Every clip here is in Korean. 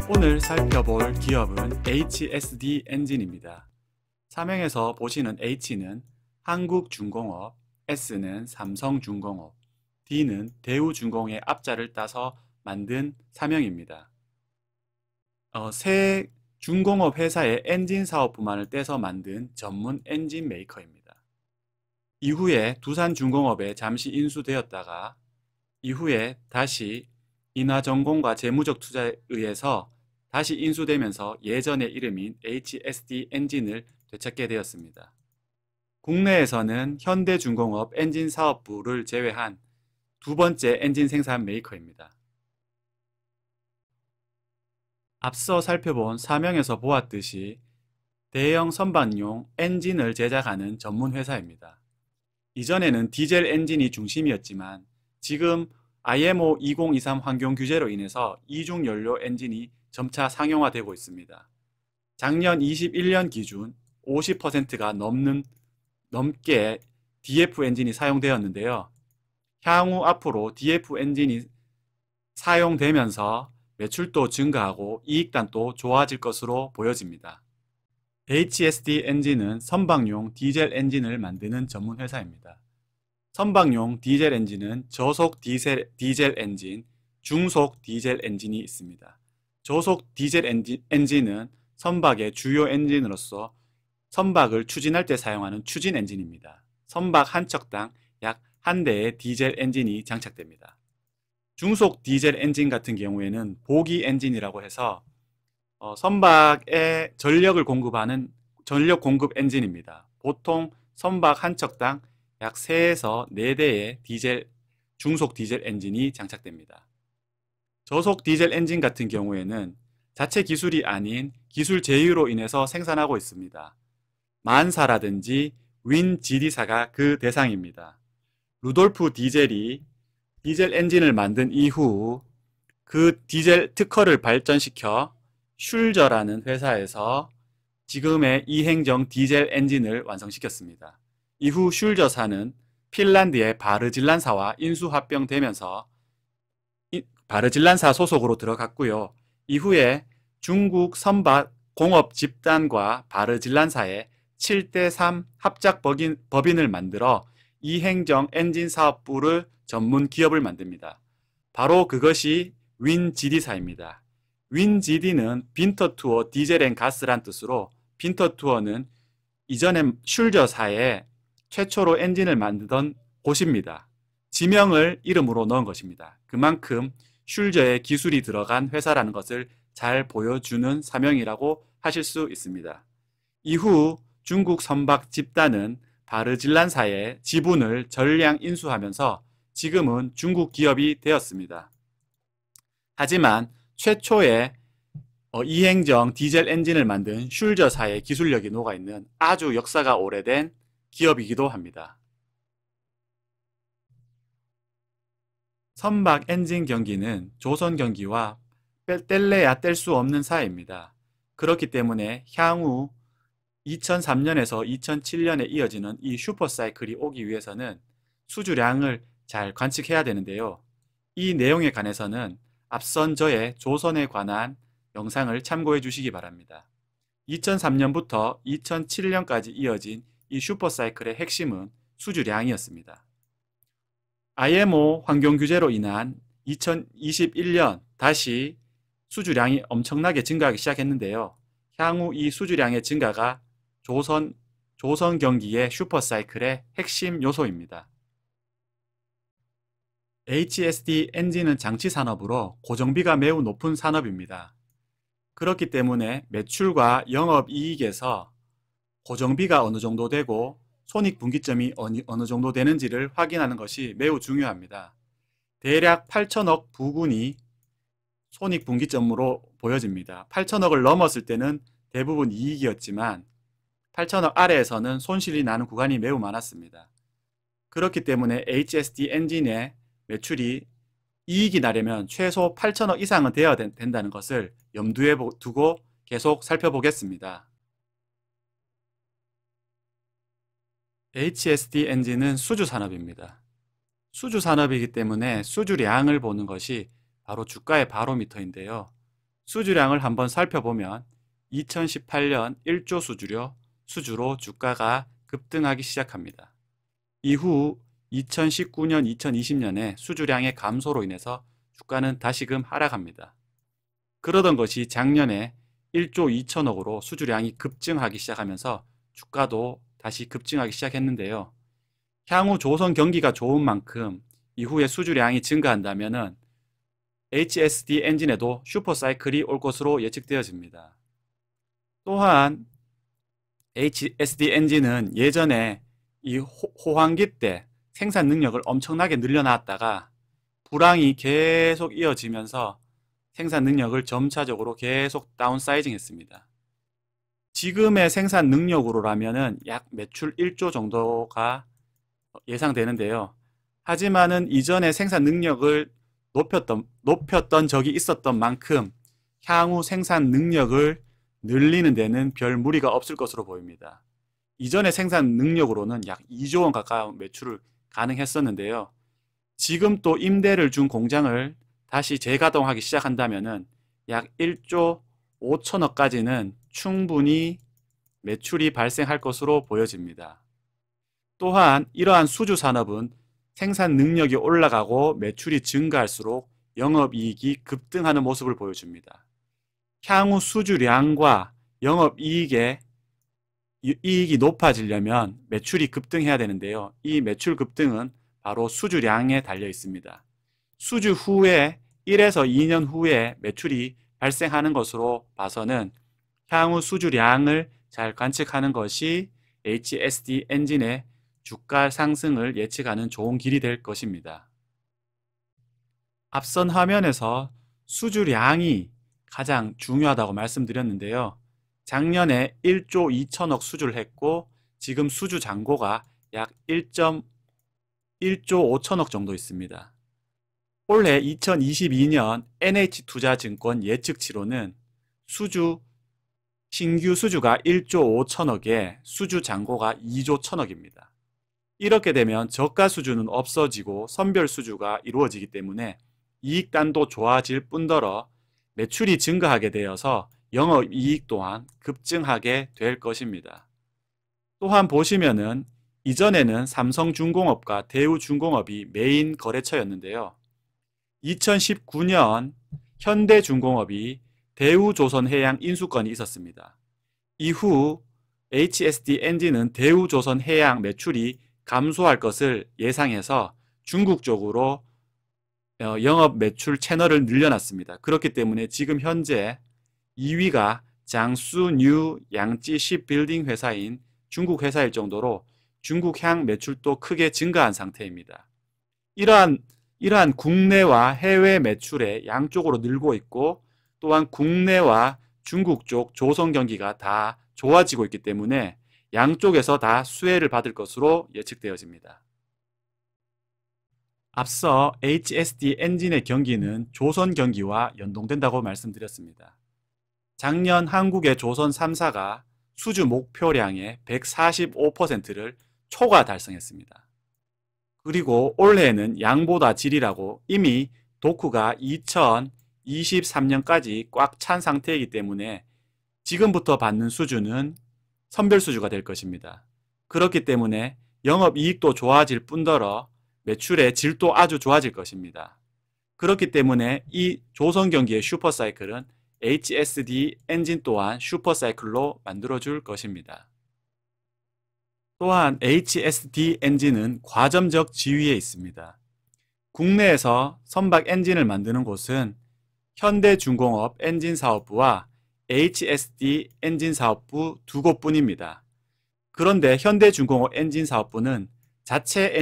오늘 살펴볼 기업은 HSD 엔진입니다. 사명에서 보시는 H는 한국중공업, S는 삼성중공업, D는 대우중공의 앞자를 따서 만든 사명입니다. 새 중공업 회사의 엔진 사업부만을 떼서 만든 전문 엔진 메이커입니다. 이후에 두산중공업에 잠시 인수되었다가 이후에 다시 인하전공과 재무적 투자에 의해서 다시 인수되면서 예전의 이름인 HSD 엔진을 되찾게 되었습니다. 국내에서는 현대중공업 엔진 사업부를 제외한 두 번째 엔진 생산 메이커입니다. 앞서 살펴본 사명에서 보았듯이 대형 선박용 엔진을 제작하는 전문 회사입니다. 이전에는 디젤 엔진이 중심이었지만 지금 IMO 2023 환경 규제로 인해서 이중 연료 엔진이 점차 상용화되고 있습니다. 작년 21년 기준 50%가 넘게 DF 엔진이 사용되었는데요. 향후 앞으로 DF 엔진이 사용되면서 매출도 증가하고 이익단도 좋아질 것으로 보여집니다. HSD 엔진은 선박용 디젤 엔진을 만드는 전문 회사입니다. 선박용 디젤 엔진은 저속 디젤 엔진, 중속 디젤 엔진이 있습니다. 저속 디젤 엔진은 선박의 주요 엔진으로서 선박을 추진할 때 사용하는 추진 엔진입니다. 선박 한 척당 약 한 대의 디젤 엔진이 장착됩니다. 중속 디젤 엔진 같은 경우에는 보기 엔진이라고 해서 선박에 전력을 공급하는 전력 공급 엔진입니다. 보통 선박 한 척당 약 3에서 4대의 중속 디젤 엔진이 장착됩니다. 저속 디젤 엔진 같은 경우에는 자체 기술이 아닌 기술 제휴로 인해서 생산하고 있습니다. 만사라든지 윈GD사가 그 대상입니다. 루돌프 디젤이 디젤 엔진을 만든 이후 그 디젤 특허를 발전시켜 슐저라는 회사에서 지금의 이행정 디젤 엔진을 완성시켰습니다. 이후 슐저사는 핀란드의 바르질란사와 인수합병되면서 바르질란사 소속으로 들어갔고요. 이후에 중국 선박 공업 집단과 바르질란사의 7대3 합작 법인을 만들어 이행정 엔진 사업부를 전문 기업을 만듭니다. 바로 그것이 윈GD사입니다. 윈GD는 빈터투어 디젤 앤 가스란 뜻으로 빈터투어는 이전에 슐저사에 최초로 엔진을 만들던 곳입니다. 지명을 이름으로 넣은 것입니다. 그만큼 슐저의 기술이 들어간 회사라는 것을 잘 보여주는 사명이라고 하실 수 있습니다. 이후 중국 선박 집단은 바르질란사의 지분을 전량 인수하면서 지금은 중국 기업이 되었습니다. 하지만 최초의 이행정 디젤 엔진을 만든 슐저사의 기술력이 녹아있는 아주 역사가 오래된 기업이기도 합니다. 선박 엔진 경기는 조선 경기와 뗄래야 뗄 수 없는 사회입니다. 그렇기 때문에 향후 2003년에서 2007년에 이어지는 이 슈퍼사이클이 오기 위해서는 수주량을 잘 관측해야 되는데요. 이 내용에 관해서는 앞선 저의 조선에 관한 영상을 참고해 주시기 바랍니다. 2003년부터 2007년까지 이어진 이 슈퍼사이클의 핵심은 수주량이었습니다. IMO 환경규제로 인한 2021년 다시 수주량이 엄청나게 증가하기 시작했는데요. 향후 이 수주량의 증가가 조선 경기의 슈퍼사이클의 핵심 요소입니다. HSD 엔진은 장치 산업으로 고정비가 매우 높은 산업입니다. 그렇기 때문에 매출과 영업이익에서 고정비가 어느 정도 되고 손익분기점이 어느 정도 되는지를 확인하는 것이 매우 중요합니다. 대략 8천억 부근이 손익분기점으로 보여집니다. 8천억을 넘었을 때는 대부분 이익이었지만 8천억 아래에서는 손실이 나는 구간이 매우 많았습니다. 그렇기 때문에 HSD 엔진의 매출이 이익이 나려면 최소 8천억 이상은 되어야 된다는 것을 염두에 두고 계속 살펴보겠습니다. HSD 엔진은 수주 산업입니다. 수주 산업이기 때문에 수주량을 보는 것이 바로 주가의 바로미터인데요. 수주량을 한번 살펴보면 2018년 1조 수주로 주가가 급등하기 시작합니다. 이후 2019년, 2020년에 수주량의 감소로 인해서 주가는 다시금 하락합니다. 그러던 것이 작년에 1조 2천억으로 수주량이 급증하기 시작하면서 주가도 다시 급증하기 시작했는데요. 향후 조선 경기가 좋은 만큼 이후에 수주량이 증가한다면 HSD 엔진에도 슈퍼사이클이 올 것으로 예측되어집니다. 또한 HSD 엔진은 예전에 이 호황기 때 생산 능력을 엄청나게 늘려놨다가 불황이 계속 이어지면서 생산 능력을 점차적으로 계속 다운사이징 했습니다. 지금의 생산 능력으로라면은 약 매출 1조 정도가 예상되는데요. 하지만은 이전에 생산 능력을 높였던 적이 있었던 만큼 향후 생산 능력을 늘리는 데는 별 무리가 없을 것으로 보입니다. 이전의 생산 능력으로는 약 2조 원 가까운 매출을 가능했었는데요. 지금 또 임대를 준 공장을 다시 재가동하기 시작한다면은 약 1조 5천억까지는 충분히 매출이 발생할 것으로 보여집니다. 또한 이러한 수주 산업은 생산 능력이 올라가고 매출이 증가할수록 영업이익이 급등하는 모습을 보여줍니다. 향후 수주량과 영업이익이 높아지려면 매출이 급등해야 되는데요. 이 매출 급등은 바로 수주량에 달려 있습니다. 수주 후에 1에서 2년 후에 매출이 발생하는 것으로 봐서는 향후 수주량을 잘 관측하는 것이 HSD 엔진의 주가 상승을 예측하는 좋은 길이 될 것입니다. 앞선 화면에서 수주량이 가장 중요하다고 말씀드렸는데요. 작년에 1조 2천억 수주를 했고 지금 수주 잔고가 약 1조 5천억 정도 있습니다. 올해 2022년 NH투자증권 예측치로는 신규 수주가 1조 5천억에 수주 잔고가 2조 1천억입니다. 이렇게 되면 저가 수주는 없어지고 선별 수주가 이루어지기 때문에 이익단도 좋아질 뿐더러 매출이 증가하게 되어서 영업이익 또한 급증하게 될 것입니다. 또한 보시면은 이전에는 삼성중공업과 대우중공업이 메인 거래처였는데요. 2019년 현대중공업이 대우조선해양 인수권이 있었습니다. 이후 HSD 엔진은 대우조선해양 매출이 감소할 것을 예상해서 중국 쪽으로 영업 매출 채널을 늘려놨습니다. 그렇기 때문에 지금 현재 2위가 장수뉴 양찌 쉿빌딩 회사인 중국 회사일 정도로 중국향 매출도 크게 증가한 상태입니다. 이러한 국내와 해외 매출의 양쪽으로 늘고 있고 또한 국내와 중국 쪽 조선 경기가 다 좋아지고 있기 때문에 양쪽에서 다 수혜를 받을 것으로 예측되어집니다. 앞서 HSD 엔진의 경기는 조선 경기와 연동된다고 말씀드렸습니다. 작년 한국의 조선 3사가 수주 목표량의 145%를 초과 달성했습니다. 그리고 올해는 양보다 질이라고 이미 도쿠가 2023년까지 꽉 찬 상태이기 때문에 지금부터 받는 수주는 선별 수주가 될 것입니다. 그렇기 때문에 영업이익도 좋아질 뿐더러 매출의 질도 아주 좋아질 것입니다. 그렇기 때문에 이 조선경기의 슈퍼사이클은 HSD 엔진 또한 슈퍼사이클로 만들어줄 것입니다. 또한 HSD 엔진은 과점적 지위에 있습니다. 국내에서 선박 엔진을 만드는 곳은 현대중공업 엔진사업부와 HSD 엔진사업부 두 곳뿐입니다. 그런데 현대중공업 엔진사업부는 자체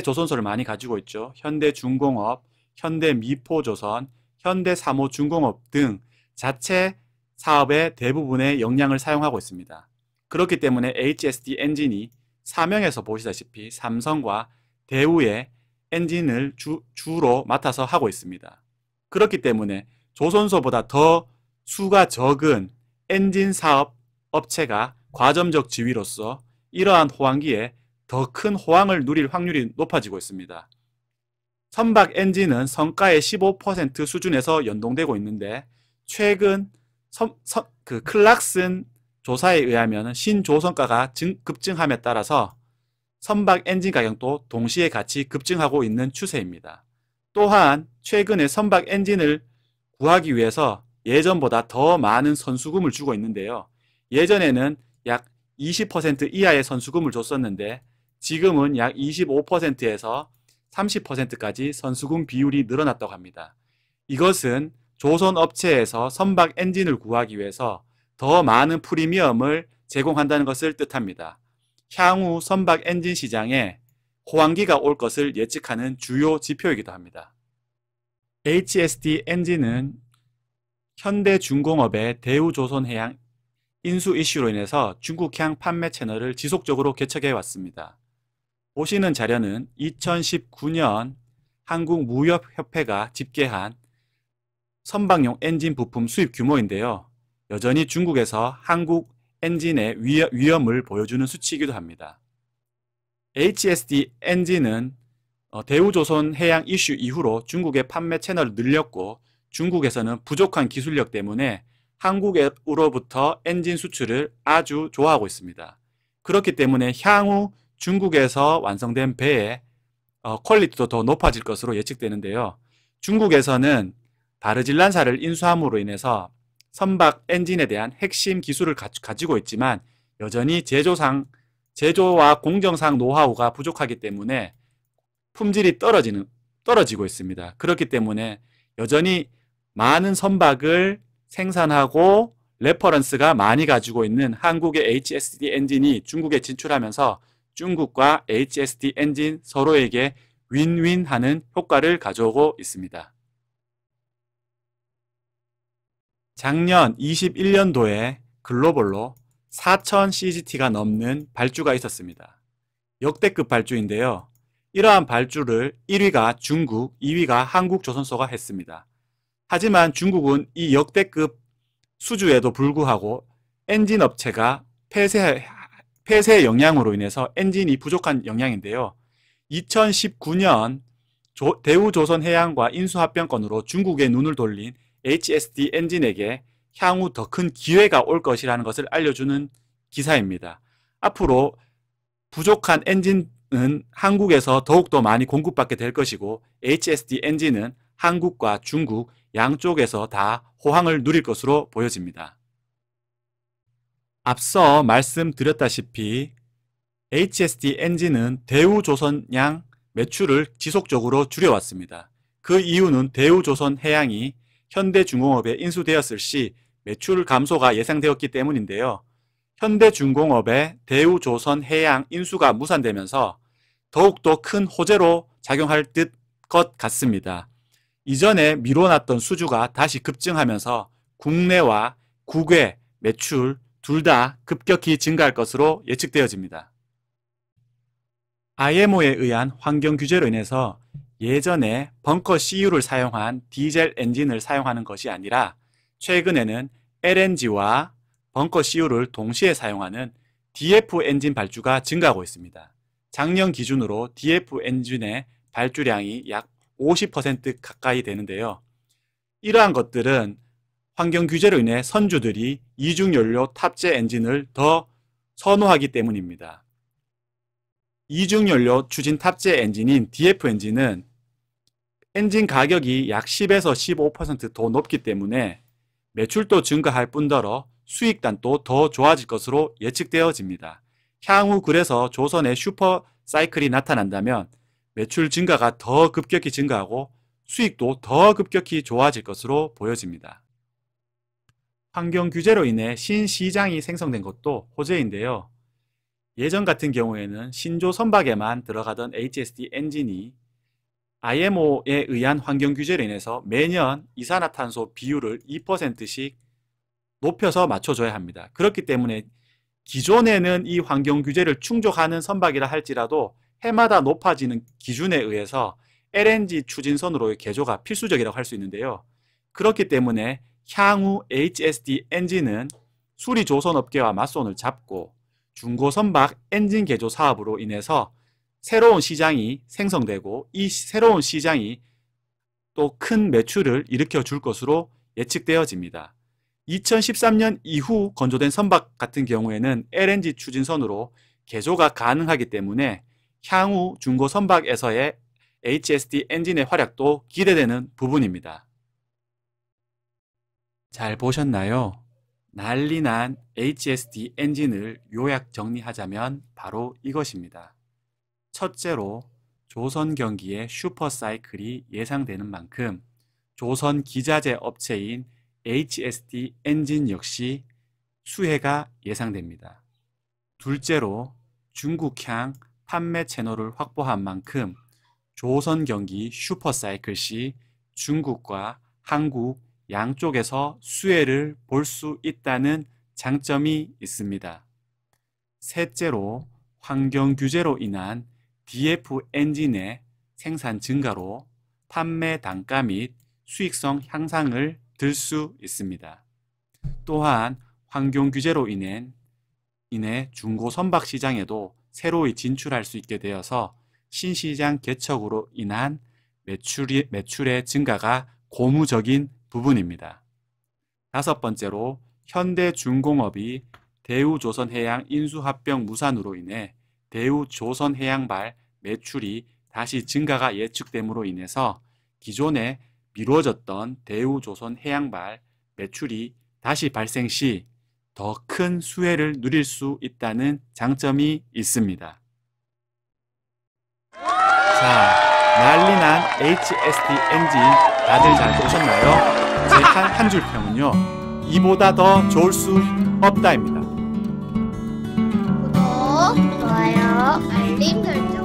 조선소를 많이 가지고 있죠. 현대중공업, 현대미포조선, 현대사모중공업 등 자체 사업의 대부분의 역량을 사용하고 있습니다. 그렇기 때문에 HSD 엔진이 사명에서 보시다시피 삼성과 대우의 엔진을 주로 맡아서 하고 있습니다. 그렇기 때문에 조선소보다 더 수가 적은 엔진 사업 업체가 과점적 지위로서 이러한 호황기에 더 큰 호황을 누릴 확률이 높아지고 있습니다. 선박 엔진은 성가의 15% 수준에서 연동되고 있는데 최근 클락슨 조사에 의하면 신조선가가 급증함에 따라서 선박 엔진 가격도 동시에 같이 급증하고 있는 추세입니다. 또한 최근에 선박 엔진을 구하기 위해서 예전보다 더 많은 선수금을 주고 있는데요. 예전에는 약 20% 이하의 선수금을 줬었는데 지금은 약 25%에서 30%까지 선수금 비율이 늘어났다고 합니다. 이것은 조선업체에서 선박 엔진을 구하기 위해서 더 많은 프리미엄을 제공한다는 것을 뜻합니다. 향후 선박 엔진 시장에 호황기가 올 것을 예측하는 주요 지표이기도 합니다. HST 엔진은 현대중공업의 대우조선해양 인수 이슈로 인해서 중국향 판매 채널을 지속적으로 개척해 왔습니다. 보시는 자료는 2019년 한국무역협회가 집계한 선박용 엔진 부품 수입 규모인데요. 여전히 중국에서 한국 엔진의 위험을 보여주는 수치이기도 합니다. HST 엔진은 대우조선 해양 이슈 이후로 중국의 판매 채널을 늘렸고 중국에서는 부족한 기술력 때문에 한국으로부터 엔진 수출을 아주 좋아하고 있습니다. 그렇기 때문에 향후 중국에서 완성된 배의 퀄리티도 더 높아질 것으로 예측되는데요. 중국에서는 바르질란사를 인수함으로 인해서 선박 엔진에 대한 핵심 기술을 가지고 있지만 여전히 제조와 공정상 노하우가 부족하기 때문에 품질이 떨어지고 있습니다. 그렇기 때문에 여전히 많은 선박을 생산하고 레퍼런스가 많이 가지고 있는 한국의 HST 엔진이 중국에 진출하면서 중국과 HST 엔진 서로에게 윈윈하는 효과를 가져오고 있습니다. 작년 21년도에 글로벌로 4000CGT가 넘는 발주가 있었습니다. 역대급 발주인데요. 이러한 발주를 1위가 중국, 2위가 한국조선소가 했습니다. 하지만 중국은 이 역대급 수주에도 불구하고 엔진 업체가 폐쇄의 영향으로 인해서 엔진이 부족한 영향인데요. 2019년 대우조선해양과 인수합병권으로 중국의 눈을 돌린 HST 엔진에게 향후 더 큰 기회가 올 것이라는 것을 알려주는 기사입니다. 앞으로 부족한 엔진은 한국에서 더욱더 많이 공급받게 될 것이고 HST 엔진은 한국과 중국 양쪽에서 다 호황을 누릴 것으로 보여집니다. 앞서 말씀드렸다시피 HST 엔진은 대우조선양 매출을 지속적으로 줄여왔습니다. 그 이유는 대우조선해양이 현대중공업에 인수되었을 시 매출 감소가 예상되었기 때문인데요. 현대중공업의 대우조선해양 인수가 무산되면서 더욱더 큰 호재로 작용할 것 같습니다. 이전에 미뤄놨던 수주가 다시 급증하면서 국내와 국외 매출 둘 다 급격히 증가할 것으로 예측되어집니다. IMO에 의한 환경 규제로 인해서 예전에 벙커 CU를 사용한 디젤 엔진을 사용하는 것이 아니라 최근에는 LNG와 벙커 CU를 동시에 사용하는 DF 엔진 발주가 증가하고 있습니다. 작년 기준으로 DF 엔진의 발주량이 약 50% 가까이 되는데요. 이러한 것들은 환경 규제로 인해 선주들이 이중연료 탑재 엔진을 더 선호하기 때문입니다. 이중연료 추진 탑재 엔진인 DF 엔진은 엔진 가격이 약 10에서 15% 더 높기 때문에 매출도 증가할 뿐더러 수익단도 더 좋아질 것으로 예측되어집니다. 향후 그래서 조선의 슈퍼 사이클이 나타난다면 매출 증가가 더 급격히 증가하고 수익도 더 급격히 좋아질 것으로 보여집니다. 환경 규제로 인해 신시장이 생성된 것도 호재인데요. 예전 같은 경우에는 신조 선박에만 들어가던 HST 엔진이 IMO에 의한 환경 규제로 인해서 매년 이산화탄소 비율을 2%씩 높여서 맞춰줘야 합니다. 그렇기 때문에 기존에는 이 환경 규제를 충족하는 선박이라 할지라도 해마다 높아지는 기준에 의해서 LNG 추진선으로의 개조가 필수적이라고 할 수 있는데요. 그렇기 때문에 향후 HST 엔진은 수리조선업계와 맞손을 잡고 중고선박 엔진 개조 사업으로 인해서 새로운 시장이 생성되고 이 새로운 시장이 또 큰 매출을 일으켜 줄 것으로 예측되어집니다. 2013년 이후 건조된 선박 같은 경우에는 LNG 추진선으로 개조가 가능하기 때문에 향후 중고 선박에서의 HST 엔진의 활약도 기대되는 부분입니다. 잘 보셨나요? 난리난 HST 엔진을 요약 정리하자면 바로 이것입니다. 첫째로 조선 경기의 슈퍼사이클이 예상되는 만큼 조선 기자재 업체인 HST 엔진 역시 수혜가 예상됩니다. 둘째로 중국향 판매 채널을 확보한 만큼 조선 경기 슈퍼사이클 시 중국과 한국 양쪽에서 수혜를 볼 수 있다는 장점이 있습니다. 셋째로 환경 규제로 인한 DF 엔진의 생산 증가로 판매 단가 및 수익성 향상을 들 수 있습니다. 또한 환경 규제로 인해 중고 선박 시장에도 새로이 진출할 수 있게 되어서 신시장 개척으로 인한 매출의 증가가 고무적인 부분입니다. 다섯 번째로 현대중공업이 대우조선해양 인수합병 무산으로 인해 대우조선해양발 매출이 다시 증가가 예측됨으로 인해서 기존에 미뤄졌던 대우조선해양발 매출이 다시 발생 시 더 큰 수혜를 누릴 수 있다는 장점이 있습니다. 자, 난리난 HST 엔진 다들 잘 보셨나요? 제 한 줄 평은요, 이보다 더 좋을 수 없다입니다. 구독, 좋아요, 알림 설정